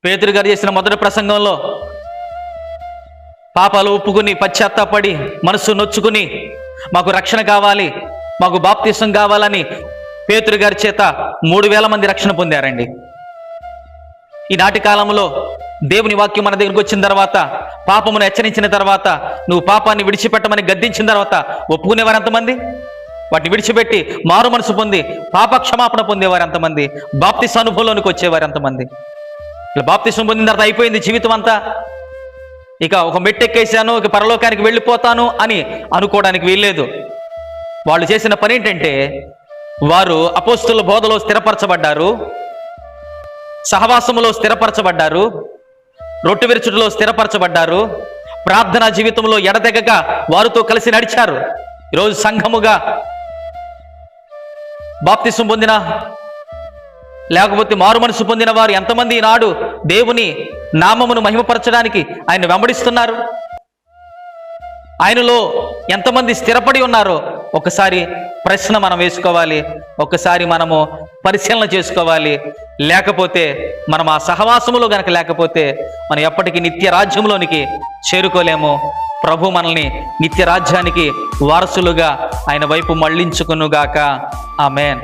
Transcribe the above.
పేతురు గారు చేసిన మొదటి ప్రసంగంలో పాపాలు ఒప్పుకుని పశ్చాత్తాపడి మనసు నొచ్చుకుని మాకు రక్షణ కావాలి, మాకు బాప్తిసం కావాలని పేతురు గారి చేత 3000 మంది రక్షణ పొందారండి. ఈనాటి కాలంలో దేవుని వాక్యం మన దగ్గరికి వచ్చిన తర్వాత, పాపమును హెచ్చరించిన తర్వాత, నువ్వు పాపాన్ని విడిచిపెట్టమని గద్దించిన తర్వాత ఒప్పుకునేవారు ఎంతమంది? వాటిని విడిచిపెట్టి మారు మనసు పొంది పాప క్షమాపణ పొందేవారు ఎంతమంది? బాప్తిస అనుభవంలోనికి వచ్చేవారు ఎంతమంది? ఇలా బాప్తిసం పొందిన తర్వాత అయిపోయింది జీవితం అంతా, ఇక ఒక మెట్టెక్కేశాను, ఇక పరలోకానికి వెళ్ళిపోతాను అని అనుకోవడానికి వీల్లేదు. వాళ్ళు చేసిన పని ఏంటంటే, వారు అపోస్తుల బోధలో స్థిరపరచబడ్డారు, సహవాసములో స్థిరపరచబడ్డారు, రొట్టె విరుచుటలో స్థిరపరచబడ్డారు, ప్రార్థనా జీవితంలో ఎడతెగక వారితో కలిసి నడిచారు. ఈరోజు సంఘముగా బాప్తిసం పొందిన లేకపోతే మారు మనసు పొందిన వారు ఎంతమంది ఈనాడు దేవుని నామమును మహిమపరచడానికి ఆయన వెంబడిస్తున్నారు? ఆయనలో ఎంతమంది స్థిరపడి ఉన్నారో ఒకసారి ప్రశ్న మనం వేసుకోవాలి, ఒకసారి మనము పరిశీలన చేసుకోవాలి. లేకపోతే మనం ఆ సహవాసములో గనక లేకపోతే మనం ఎప్పటికీ నిత్య రాజ్యంలోనికి చేరుకోలేము. ప్రభు మనల్ని నిత్య రాజ్యానికి వారసులుగా ఆయన వైపు మళ్ళించుకొనుగాక. ఆమేన్.